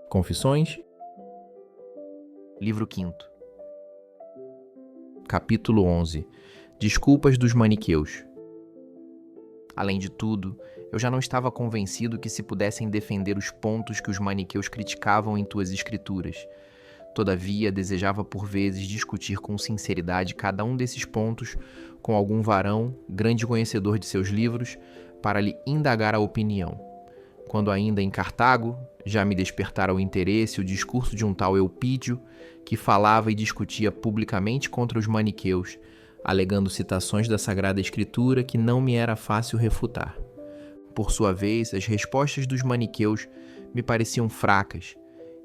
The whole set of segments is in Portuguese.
Confissões, livro 5º, capítulo 11. Desculpas dos maniqueus. Além de tudo, eu já não estava convencido que se pudessem defender os pontos que os maniqueus criticavam em tuas escrituras. Todavia, desejava por vezes discutir com sinceridade cada um desses pontos com algum varão, grande conhecedor de seus livros, para lhe indagar a opinião. Quando ainda em Cartago, já me despertara o interesse o discurso de um tal Eupídio, que falava e discutia publicamente contra os maniqueus, alegando citações da Sagrada Escritura que não me era fácil refutar. Por sua vez, as respostas dos maniqueus me pareciam fracas,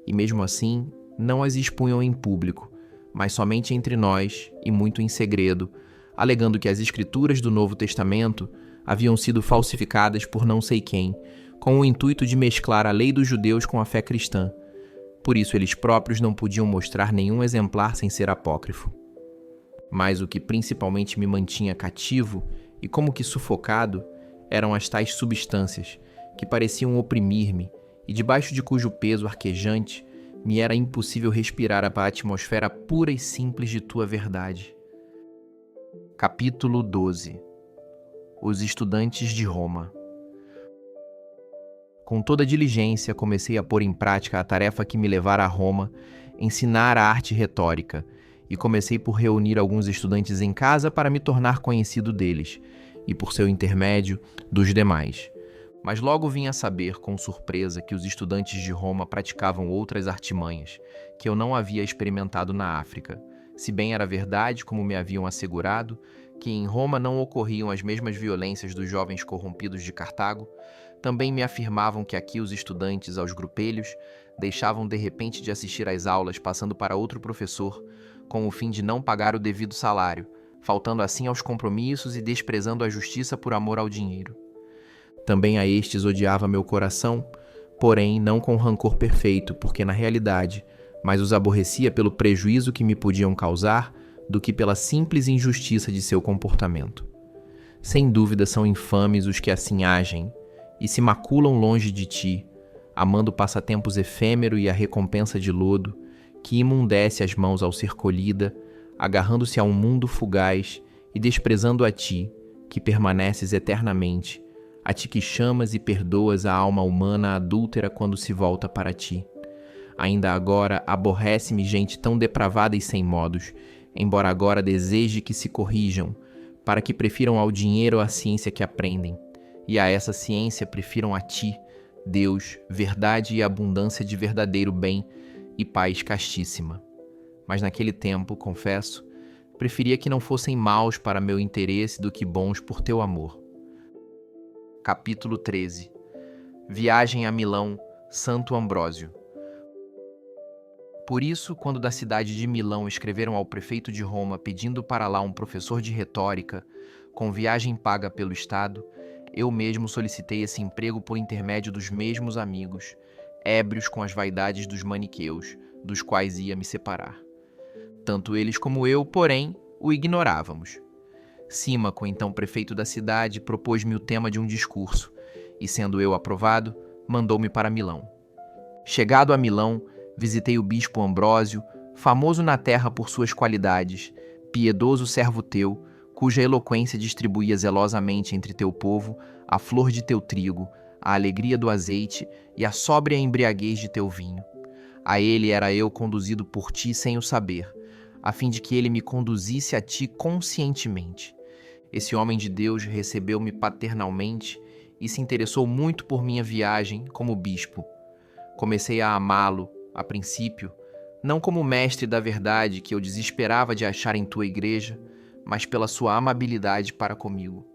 e mesmo assim não as expunham em público, mas somente entre nós e muito em segredo, alegando que as Escrituras do Novo Testamento haviam sido falsificadas por não sei quem, com o intuito de mesclar a lei dos judeus com a fé cristã. Por isso eles próprios não podiam mostrar nenhum exemplar sem ser apócrifo. Mas o que principalmente me mantinha cativo e como que sufocado eram as tais substâncias que pareciam oprimir-me e debaixo de cujo peso arquejante me era impossível respirar a atmosfera pura e simples de tua verdade. Capítulo 12. Os estudantes de Roma. Com toda diligência, comecei a pôr em prática a tarefa que me levara a Roma, ensinar a arte retórica, e comecei por reunir alguns estudantes em casa para me tornar conhecido deles, e por seu intermédio, dos demais. Mas logo vim a saber, com surpresa, que os estudantes de Roma praticavam outras artimanhas, que eu não havia experimentado na África, se bem era verdade, como me haviam assegurado, que em Roma não ocorriam as mesmas violências dos jovens corrompidos de Cartago. Também me afirmavam que aqui os estudantes, aos grupelhos, deixavam de repente de assistir às aulas passando para outro professor, com o fim de não pagar o devido salário, faltando assim aos compromissos e desprezando a justiça por amor ao dinheiro. Também a estes odiava meu coração, porém não com rancor perfeito, porque na realidade mais os aborrecia pelo prejuízo que me podiam causar do que pela simples injustiça de seu comportamento. Sem dúvida são infames os que assim agem, e se maculam longe de ti, amando passatempos efêmero e a recompensa de lodo, que imundece as mãos ao ser colhida, agarrando-se a um mundo fugaz e desprezando a ti, que permaneces eternamente, a ti que chamas e perdoas a alma humana adúltera quando se volta para ti. Ainda agora aborrece-me gente tão depravada e sem modos, embora agora deseje que se corrijam, para que prefiram ao dinheiro a ciência que aprendem, e a essa ciência prefiram a ti, Deus, verdade e abundância de verdadeiro bem e paz castíssima. Mas naquele tempo, confesso, preferia que não fossem maus para meu interesse do que bons por teu amor. Capítulo 13. Viagem a Milão, Santo Ambrósio. Por isso, quando da cidade de Milão escreveram ao prefeito de Roma pedindo para lá um professor de retórica, com viagem paga pelo Estado, eu mesmo solicitei esse emprego por intermédio dos mesmos amigos, ébrios com as vaidades dos maniqueus, dos quais ia me separar. Tanto eles como eu, porém, o ignorávamos. Símaco, então prefeito da cidade, propôs-me o tema de um discurso, e sendo eu aprovado, mandou-me para Milão. Chegado a Milão, visitei o bispo Ambrósio, famoso na terra por suas qualidades, piedoso servo teu, cuja eloquência distribuía zelosamente entre teu povo a flor de teu trigo, a alegria do azeite e a sóbria embriaguez de teu vinho. A ele era eu conduzido por ti sem o saber, a fim de que ele me conduzisse a ti conscientemente. Esse homem de Deus recebeu-me paternalmente e se interessou muito por minha viagem como bispo. Comecei a amá-lo, a princípio, não como mestre da verdade que eu desesperava de achar em tua igreja, mas pela sua amabilidade para comigo.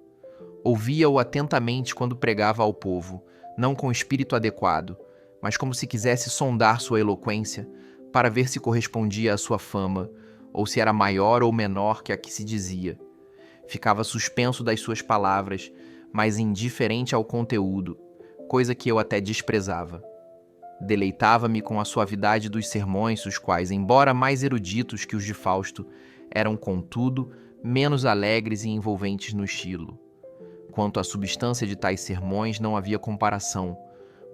Ouvia-o atentamente quando pregava ao povo, não com espírito adequado, mas como se quisesse sondar sua eloquência, para ver se correspondia à sua fama, ou se era maior ou menor que a que se dizia. Ficava suspenso das suas palavras, mas indiferente ao conteúdo, coisa que eu até desprezava. Deleitava-me com a suavidade dos sermões, os quais, embora mais eruditos que os de Fausto, eram, contudo, menos alegres e envolventes no estilo. Quanto à substância de tais sermões, não havia comparação,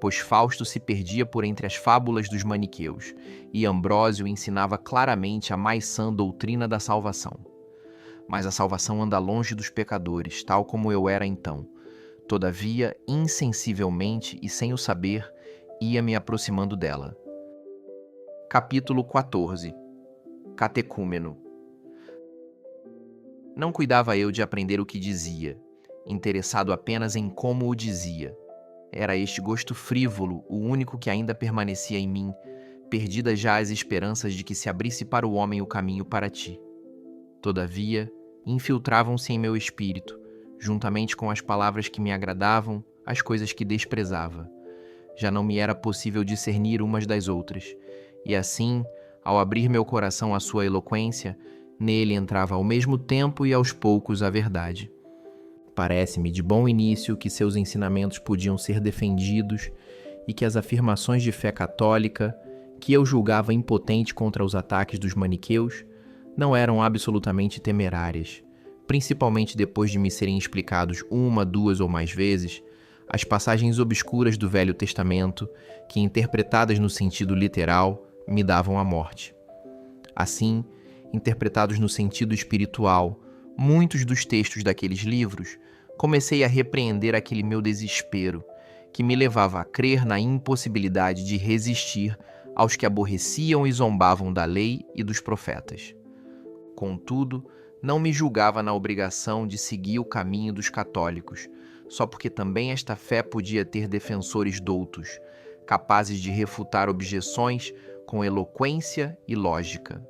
pois Fausto se perdia por entre as fábulas dos maniqueus, e Ambrósio ensinava claramente a mais sã doutrina da salvação. Mas a salvação anda longe dos pecadores, tal como eu era então. Todavia, insensivelmente e sem o saber, ia me aproximando dela. Capítulo 14. Catecúmeno. Não cuidava eu de aprender o que dizia, interessado apenas em como o dizia. Era este gosto frívolo o único que ainda permanecia em mim, perdidas já as esperanças de que se abrisse para o homem o caminho para ti. Todavia, infiltravam-se em meu espírito, juntamente com as palavras que me agradavam, as coisas que desprezava. Já não me era possível discernir umas das outras, e assim, ao abrir meu coração à sua eloquência, nele entrava ao mesmo tempo e aos poucos a verdade. Parece-me de bom início que seus ensinamentos podiam ser defendidos e que as afirmações de fé católica, que eu julgava impotente contra os ataques dos maniqueus, não eram absolutamente temerárias, principalmente depois de me serem explicados uma, duas ou mais vezes as passagens obscuras do Velho Testamento que, interpretadas no sentido literal, me davam a morte. Assim, interpretados no sentido espiritual, muitos dos textos daqueles livros, comecei a repreender aquele meu desespero, que me levava a crer na impossibilidade de resistir aos que aborreciam e zombavam da lei e dos profetas. Contudo, não me julgava na obrigação de seguir o caminho dos católicos, só porque também esta fé podia ter defensores doutos, capazes de refutar objeções com eloquência e lógica.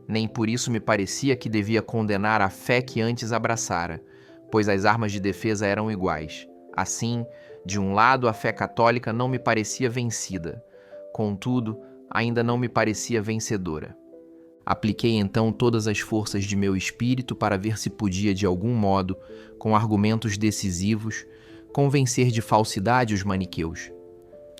Nem por isso me parecia que devia condenar a fé que antes abraçara, pois as armas de defesa eram iguais. Assim, de um lado a fé católica não me parecia vencida, contudo, ainda não me parecia vencedora. Apliquei então todas as forças de meu espírito para ver se podia, de algum modo, com argumentos decisivos, convencer de falsidade os maniqueus.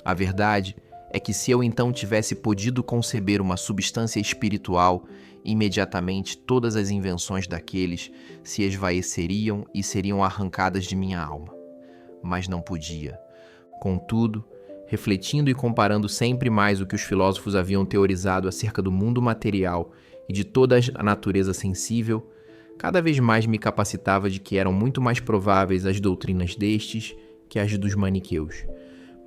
A verdade é que se eu então tivesse podido conceber uma substância espiritual, imediatamente todas as invenções daqueles se esvaeceriam e seriam arrancadas de minha alma. Mas não podia. Contudo, refletindo e comparando sempre mais o que os filósofos haviam teorizado acerca do mundo material e de toda a natureza sensível, cada vez mais me capacitava de que eram muito mais prováveis as doutrinas destes que as dos maniqueus.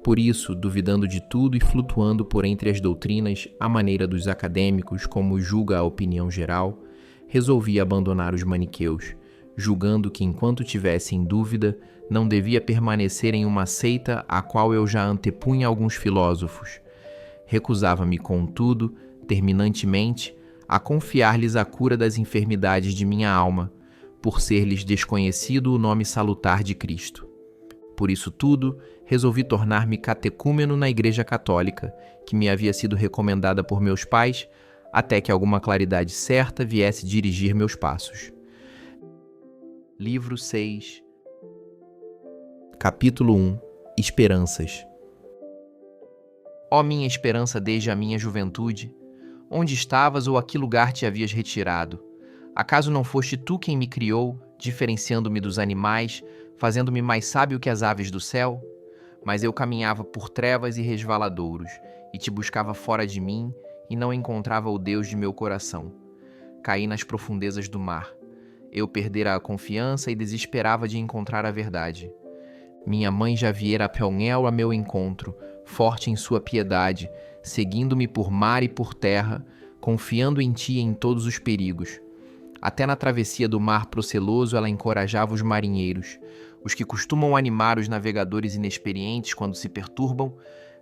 Por isso, duvidando de tudo e flutuando por entre as doutrinas, à maneira dos acadêmicos, como julga a opinião geral, resolvi abandonar os maniqueus, julgando que enquanto tivesse em dúvida, não devia permanecer em uma seita à qual eu já antepunha alguns filósofos. Recusava-me, contudo, terminantemente, a confiar-lhes a cura das enfermidades de minha alma, por ser-lhes desconhecido o nome salutar de Cristo. Por isso tudo, resolvi tornar-me catecúmeno na Igreja Católica, que me havia sido recomendada por meus pais, até que alguma claridade certa viesse dirigir meus passos. Livro 6. Capítulo 1. Esperanças. Ó minha esperança desde a minha juventude, onde estavas ou a que lugar te havias retirado? Acaso não foste tu quem me criou, diferenciando-me dos animais, fazendo-me mais sábio que as aves do céu? Mas eu caminhava por trevas e resvaladouros, e te buscava fora de mim, e não encontrava o Deus de meu coração. Caí nas profundezas do mar. Eu perdera a confiança e desesperava de encontrar a verdade. Minha mãe já viera a pélmel a meu encontro, forte em sua piedade, seguindo-me por mar e por terra, confiando em ti em todos os perigos. Até na travessia do mar proceloso ela encorajava os marinheiros, os que costumam animar os navegadores inexperientes quando se perturbam,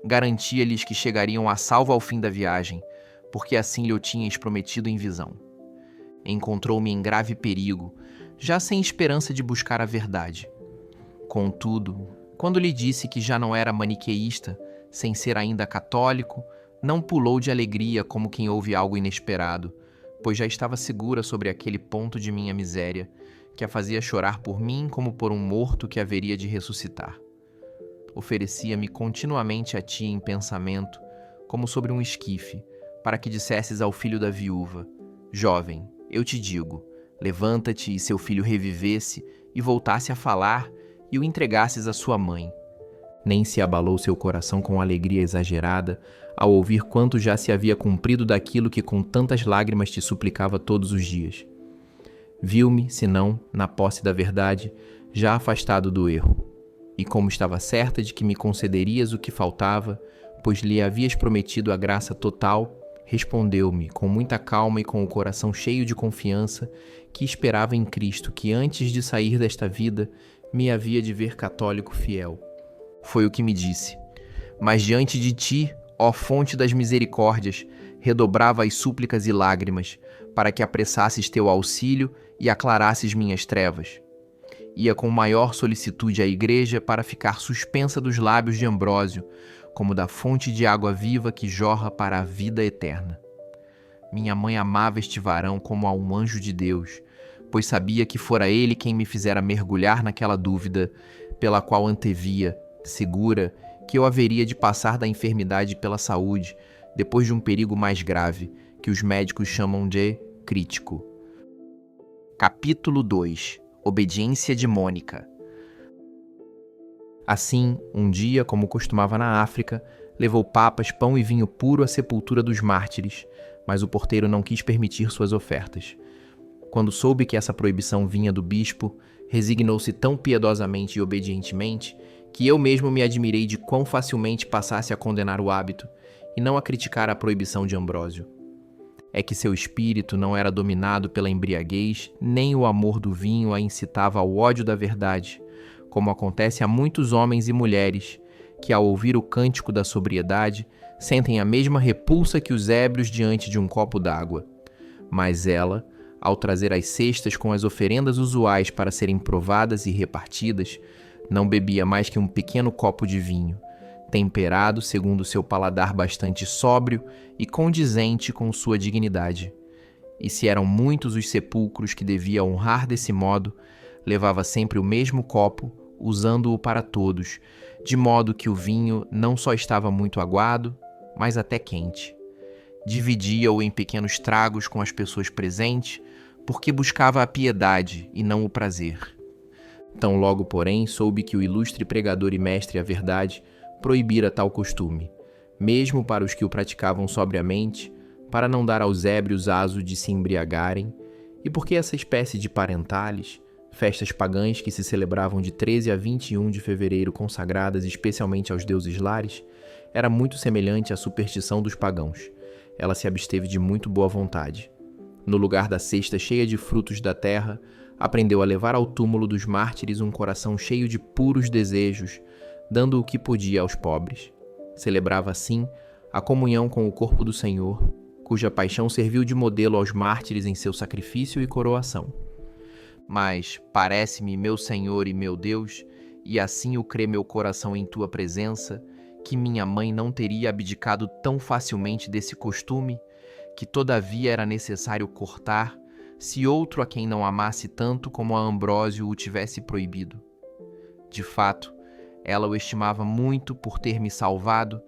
garantia-lhes que chegariam a salvo ao fim da viagem, porque assim lhe o tinhas prometido em visão. Encontrou-me em grave perigo, já sem esperança de buscar a verdade. Contudo, quando lhe disse que já não era maniqueísta, sem ser ainda católico, não pulou de alegria como quem ouve algo inesperado, pois já estava segura sobre aquele ponto de minha miséria, que a fazia chorar por mim como por um morto que haveria de ressuscitar. Oferecia-me continuamente a ti em pensamento, como sobre um esquife, para que dissesses ao filho da viúva: jovem, eu te digo, levanta-te e seu filho revivesse e voltasse a falar e o entregasses à sua mãe. Nem se abalou seu coração com alegria exagerada ao ouvir quanto já se havia cumprido daquilo que com tantas lágrimas te suplicava todos os dias. Viu-me, senão, na posse da verdade, já afastado do erro. E como estava certa de que me concederias o que faltava, pois lhe havias prometido a graça total, respondeu-me com muita calma e com o coração cheio de confiança que esperava em Cristo que antes de sair desta vida me havia de ver católico fiel. Foi o que me disse: mas diante de ti, ó fonte das misericórdias, redobrava as súplicas e lágrimas, para que apressasses teu auxílio e aclarasses minhas trevas. Ia com maior solicitude à igreja para ficar suspensa dos lábios de Ambrósio, como da fonte de água viva que jorra para a vida eterna. Minha mãe amava este varão como a um anjo de Deus, pois sabia que fora ele quem me fizera mergulhar naquela dúvida, pela qual antevia, segura, que eu haveria de passar da enfermidade pela saúde, depois de um perigo mais grave, que os médicos chamam de crítico. Capítulo 2. Obediência de Mônica. Assim, um dia, como costumava na África, levou papas, pão e vinho puro à sepultura dos mártires, mas o porteiro não quis permitir suas ofertas. Quando soube que essa proibição vinha do bispo, resignou-se tão piedosamente e obedientemente que eu mesmo me admirei de quão facilmente passasse a condenar o hábito e não a criticar a proibição de Ambrósio. É que seu espírito não era dominado pela embriaguez, nem o amor do vinho a incitava ao ódio da verdade, como acontece a muitos homens e mulheres que, ao ouvir o cântico da sobriedade, sentem a mesma repulsa que os ébrios diante de um copo d'água. Mas ela, ao trazer as cestas com as oferendas usuais para serem provadas e repartidas, não bebia mais que um pequeno copo de vinho, temperado segundo seu paladar bastante sóbrio e condizente com sua dignidade. E se eram muitos os sepulcros que devia honrar desse modo, levava sempre o mesmo copo, usando-o para todos, de modo que o vinho não só estava muito aguado, mas até quente. Dividia-o em pequenos tragos com as pessoas presentes, porque buscava a piedade e não o prazer. Tão logo, porém, soube que o ilustre pregador e mestre à verdade proibira tal costume, mesmo para os que o praticavam sobriamente, para não dar aos ébrios aso de se embriagarem, e porque essa espécie de parentales, festas pagãs que se celebravam de 13 a 21 de fevereiro consagradas especialmente aos deuses lares, era muito semelhante à superstição dos pagãos. Ela se absteve de muito boa vontade. No lugar da cesta cheia de frutos da terra, aprendeu a levar ao túmulo dos mártires um coração cheio de puros desejos, dando o que podia aos pobres. Celebrava, assim, a comunhão com o corpo do Senhor, cuja paixão serviu de modelo aos mártires em seu sacrifício e coroação. Mas parece-me, meu Senhor e meu Deus, e assim o crê meu coração em tua presença, que minha mãe não teria abdicado tão facilmente desse costume, que todavia era necessário cortar, se outro a quem não amasse tanto como a Ambrósio o tivesse proibido. De fato, ela o estimava muito por ter me salvado,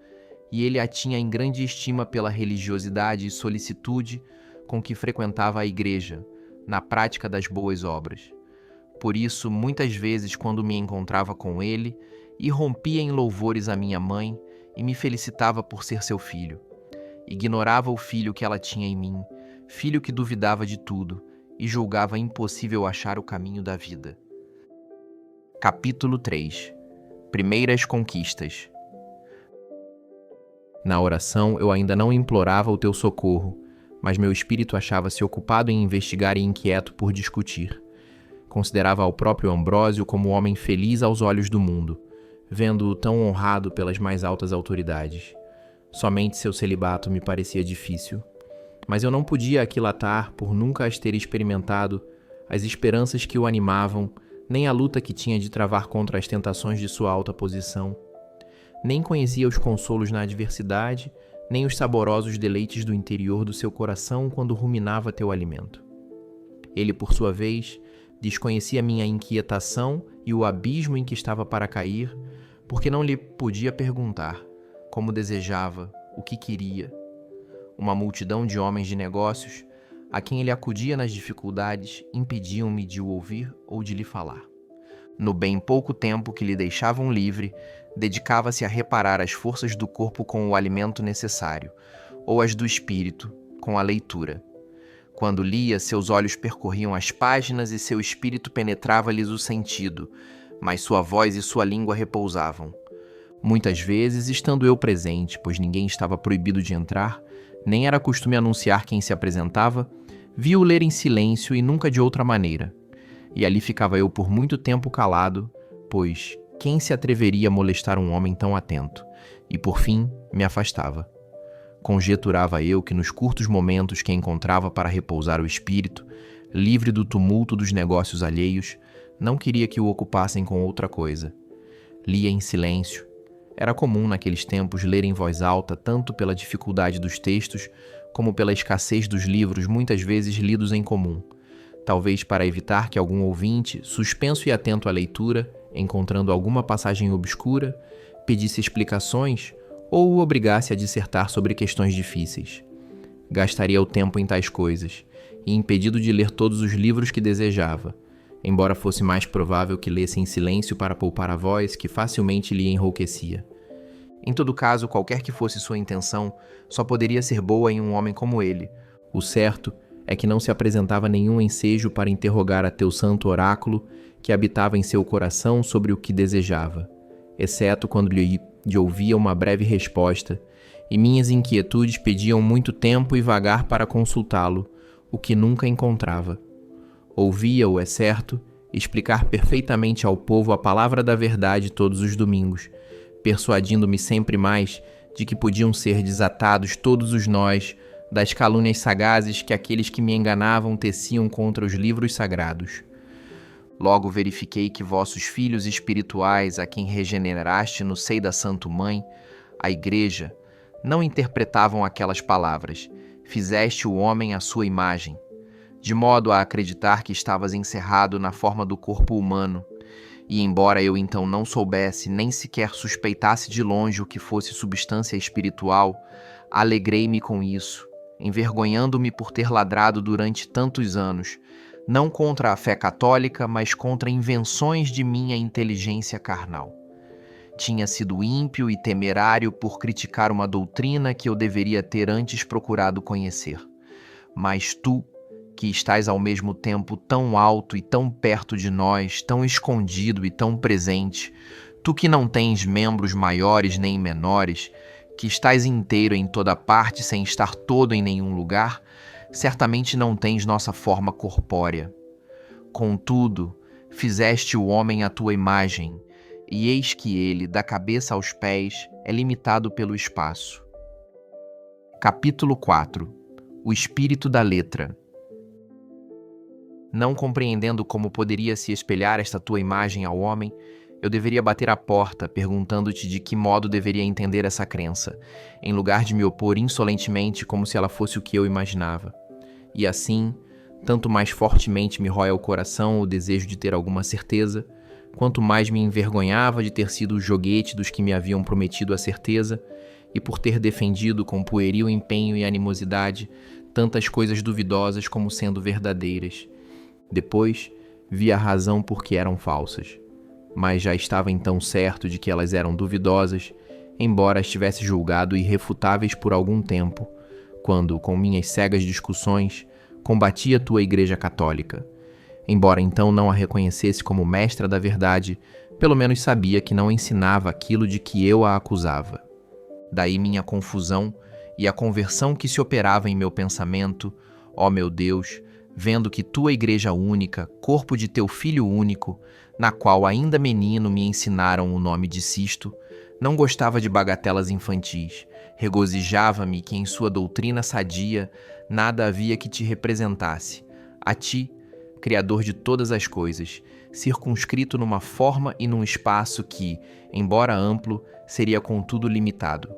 e ele a tinha em grande estima pela religiosidade e solicitude com que frequentava a igreja, na prática das boas obras. Por isso, muitas vezes, quando me encontrava com ele, irrompia em louvores à minha mãe e me felicitava por ser seu filho. Ignorava o filho que ela tinha em mim, filho que duvidava de tudo e julgava impossível achar o caminho da vida. Capítulo 3. Primeiras conquistas. Na oração eu ainda não implorava o teu socorro, mas meu espírito achava-se ocupado em investigar e inquieto por discutir. Considerava ao próprio Ambrósio como um homem feliz aos olhos do mundo, vendo-o tão honrado pelas mais altas autoridades. Somente seu celibato me parecia difícil, mas eu não podia aquilatar, por nunca as ter experimentado, as esperanças que o animavam, nem a luta que tinha de travar contra as tentações de sua alta posição. Nem conhecia os consolos na adversidade, nem os saborosos deleites do interior do seu coração quando ruminava teu alimento. Ele, por sua vez, desconhecia minha inquietação e o abismo em que estava para cair, porque não lhe podia perguntar como desejava, o que queria. Uma multidão de homens de negócios, a quem ele acudia nas dificuldades, impediam-me de o ouvir ou de lhe falar. No bem pouco tempo que lhe deixavam livre, dedicava-se a reparar as forças do corpo com o alimento necessário, ou as do espírito com a leitura. Quando lia, seus olhos percorriam as páginas e seu espírito penetrava-lhes o sentido, mas sua voz e sua língua repousavam. Muitas vezes, estando eu presente, pois ninguém estava proibido de entrar, nem era costume anunciar quem se apresentava, vi-o ler em silêncio e nunca de outra maneira. E ali ficava eu por muito tempo calado, pois quem se atreveria a molestar um homem tão atento? E por fim me afastava. Conjeturava eu que nos curtos momentos que encontrava para repousar o espírito, livre do tumulto dos negócios alheios, não queria que o ocupassem com outra coisa. Lia em silêncio. Era comum naqueles tempos ler em voz alta tanto pela dificuldade dos textos como pela escassez dos livros muitas vezes lidos em comum. Talvez para evitar que algum ouvinte, suspenso e atento à leitura, encontrando alguma passagem obscura, pedisse explicações ou o obrigasse a dissertar sobre questões difíceis. Gastaria o tempo em tais coisas, e impedido de ler todos os livros que desejava, embora fosse mais provável que lesse em silêncio para poupar a voz que facilmente lhe enrouquecia. Em todo caso, qualquer que fosse sua intenção, só poderia ser boa em um homem como ele. O certo é que não se apresentava nenhum ensejo para interrogar a teu santo oráculo que habitava em seu coração sobre o que desejava, exceto quando lhe ouvia uma breve resposta, e minhas inquietudes pediam muito tempo e vagar para consultá-lo, o que nunca encontrava. Ouvia-o, é certo, explicar perfeitamente ao povo a palavra da verdade todos os domingos, persuadindo-me sempre mais de que podiam ser desatados todos os nós das calúnias sagazes que aqueles que me enganavam teciam contra os livros sagrados. Logo verifiquei que vossos filhos espirituais, a quem regeneraste no seio da Santo Mãe, a Igreja, não interpretavam aquelas palavras: fizeste o homem à sua imagem, de modo a acreditar que estavas encerrado na forma do corpo humano, e embora eu então não soubesse, nem sequer suspeitasse de longe o que fosse substância espiritual, alegrei-me com isso, envergonhando-me por ter ladrado durante tantos anos, não contra a fé católica, mas contra invenções de minha inteligência carnal. Tinha sido ímpio e temerário por criticar uma doutrina que eu deveria ter antes procurado conhecer. Mas tu, que estás ao mesmo tempo tão alto e tão perto de nós, tão escondido e tão presente, tu que não tens membros maiores nem menores, que estás inteiro em toda parte sem estar todo em nenhum lugar, certamente não tens nossa forma corpórea. Contudo, fizeste o homem à tua imagem, e eis que ele, da cabeça aos pés, é limitado pelo espaço. Capítulo 4. O espírito da letra. Não compreendendo como poderia se espelhar esta tua imagem ao homem, eu deveria bater à porta, perguntando-te de que modo deveria entender essa crença, em lugar de me opor insolentemente como se ela fosse o que eu imaginava. E assim, tanto mais fortemente me rói o coração o desejo de ter alguma certeza, quanto mais me envergonhava de ter sido o joguete dos que me haviam prometido a certeza, e por ter defendido com pueril empenho e animosidade tantas coisas duvidosas como sendo verdadeiras. Depois, vi a razão por que eram falsas, mas já estava então certo de que elas eram duvidosas, embora as tivesse julgado irrefutáveis por algum tempo, quando, com minhas cegas discussões, combati a tua Igreja Católica. Embora então não a reconhecesse como mestra da verdade, pelo menos sabia que não ensinava aquilo de que eu a acusava. Daí minha confusão e a conversão que se operava em meu pensamento, ó meu Deus, vendo que tua Igreja única, corpo de teu Filho único, na qual ainda menino me ensinaram o nome de Sisto, não gostava de bagatelas infantis, regozijava-me que em sua doutrina sadia nada havia que te representasse, a ti, Criador de todas as coisas, circunscrito numa forma e num espaço que, embora amplo, seria contudo limitado.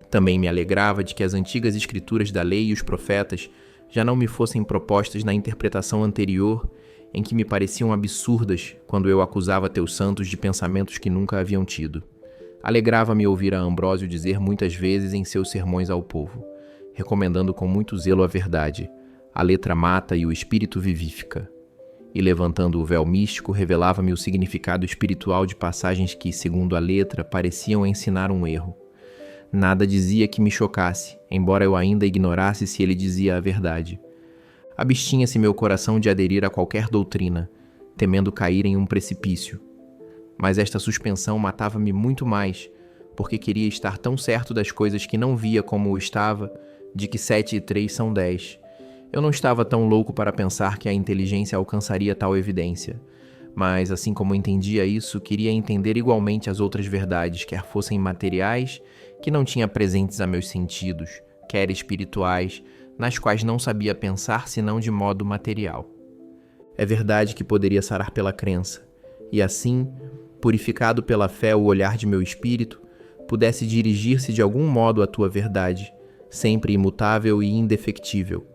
Também me alegrava de que as antigas escrituras da lei e os profetas já não me fossem propostas na interpretação anterior, em que me pareciam absurdas quando eu acusava teus santos de pensamentos que nunca haviam tido. Alegrava-me ouvir a Ambrósio dizer muitas vezes em seus sermões ao povo, recomendando com muito zelo a verdade: a letra mata e o espírito vivifica. e levantando o véu místico, revelava-me o significado espiritual de passagens que, segundo a letra, pareciam ensinar um erro. Nada dizia que me chocasse, embora eu ainda ignorasse se ele dizia a verdade. Abstinha-se meu coração de aderir a qualquer doutrina, temendo cair em um precipício. Mas esta suspensão matava-me muito mais, porque queria estar tão certo das coisas que não via como estava, de que 7 e 3 são 10. Eu não estava tão louco para pensar que a inteligência alcançaria tal evidência, mas, assim como entendia isso, queria entender igualmente as outras verdades, quer fossem materiais, que não tinha presentes a meus sentidos, quer espirituais, nas quais não sabia pensar senão de modo material. É verdade que poderia sarar pela crença, e assim, purificado pela fé o olhar de meu espírito, pudesse dirigir-se de algum modo à tua verdade, sempre imutável e indefectível.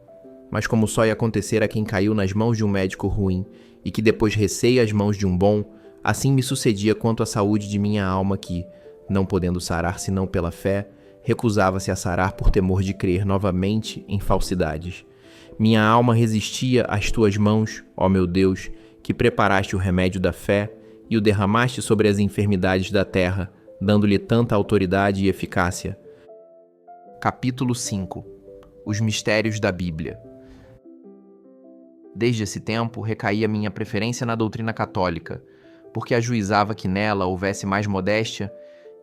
Mas como só ia acontecer a quem caiu nas mãos de um médico ruim, e que depois receia as mãos de um bom, assim me sucedia quanto à saúde de minha alma que, não podendo sarar senão pela fé, recusava-se a sarar por temor de crer novamente em falsidades. Minha alma resistia às tuas mãos, ó meu Deus, que preparaste o remédio da fé e o derramaste sobre as enfermidades da terra, dando-lhe tanta autoridade e eficácia. Capítulo 5. Os mistérios da Bíblia. Desde esse tempo, recaía minha preferência na doutrina católica, porque ajuizava que nela houvesse mais modéstia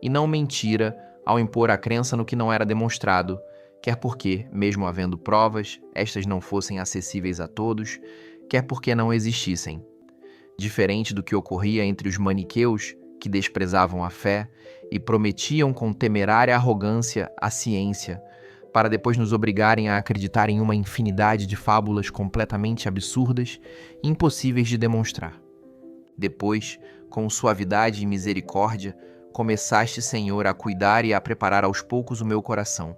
e não mentira ao impor a crença no que não era demonstrado, quer porque, mesmo havendo provas, estas não fossem acessíveis a todos, quer porque não existissem. Diferente do que ocorria entre os maniqueus, que desprezavam a fé e prometiam com temerária arrogância a ciência, para depois nos obrigarem a acreditar em uma infinidade de fábulas completamente absurdas e impossíveis de demonstrar. Depois, com suavidade e misericórdia, começaste, Senhor, a cuidar e a preparar aos poucos o meu coração,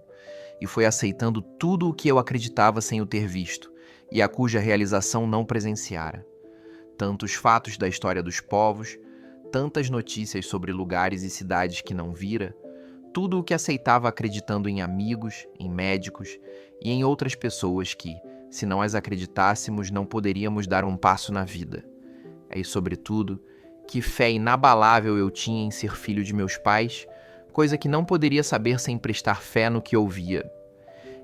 e foi aceitando tudo o que eu acreditava sem o ter visto, e a cuja realização não presenciara. Tantos fatos da história dos povos, tantas notícias sobre lugares e cidades que não vira, tudo o que aceitava acreditando em amigos, em médicos e em outras pessoas que, se não as acreditássemos, não poderíamos dar um passo na vida. E, sobretudo, que fé inabalável eu tinha em ser filho de meus pais, coisa que não poderia saber sem prestar fé no que ouvia.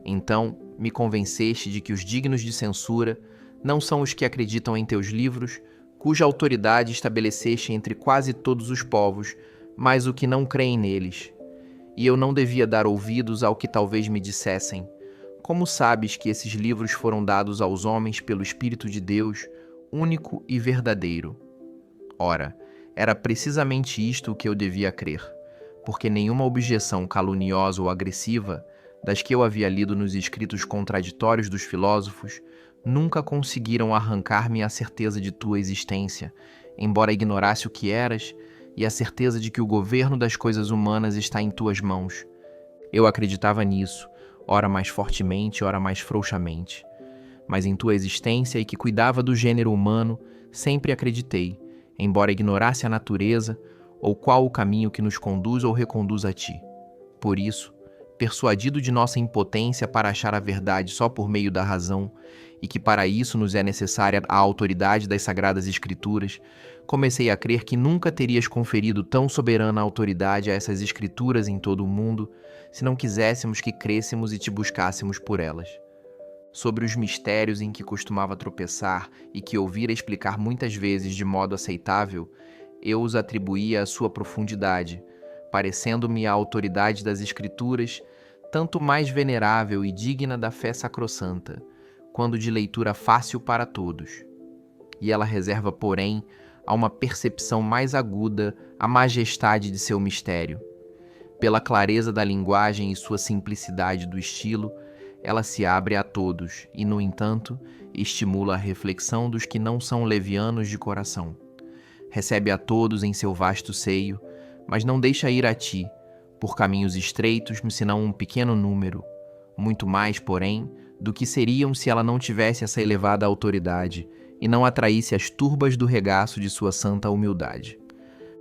Então, me convenceste de que os dignos de censura não são os que acreditam em teus livros, cuja autoridade estabeleceste entre quase todos os povos, mas o que não creem neles. E eu não devia dar ouvidos ao que talvez me dissessem: como sabes que esses livros foram dados aos homens pelo Espírito de Deus, único e verdadeiro? Ora, era precisamente isto o que eu devia crer, porque nenhuma objeção caluniosa ou agressiva, das que eu havia lido nos escritos contraditórios dos filósofos, nunca conseguiram arrancar-me a certeza de tua existência, embora ignorasse o que eras, e a certeza de que o governo das coisas humanas está em tuas mãos. Eu acreditava nisso, ora mais fortemente, ora mais frouxamente. Mas em tua existência e que cuidava do gênero humano, sempre acreditei, embora ignorasse a natureza, ou qual o caminho que nos conduz ou reconduz a ti. Por isso, persuadido de nossa impotência para achar a verdade só por meio da razão, e que para isso nos é necessária a autoridade das Sagradas Escrituras, comecei a crer que nunca terias conferido tão soberana autoridade a essas Escrituras em todo o mundo, se não quiséssemos que crêssemos e te buscássemos por elas. Sobre os mistérios em que costumava tropeçar e que ouvira explicar muitas vezes de modo aceitável, eu os atribuía à sua profundidade, parecendo-me a autoridade das Escrituras tanto mais venerável e digna da fé sacrossanta, quando de leitura fácil para todos. E ela reserva, porém, a uma percepção mais aguda a majestade de seu mistério. Pela clareza da linguagem e sua simplicidade do estilo, ela se abre a todos e, no entanto, estimula a reflexão dos que não são levianos de coração. Recebe a todos em seu vasto seio, mas não deixa ir a ti, por caminhos estreitos, senão um pequeno número, muito mais, porém, do que seriam se ela não tivesse essa elevada autoridade e não atraísse as turbas do regaço de sua santa humildade.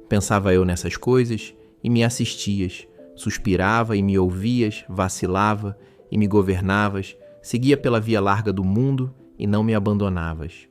Pensava eu nessas coisas e me assistias, suspirava e me ouvias, vacilava e me governavas, seguia pela via larga do mundo e não me abandonavas.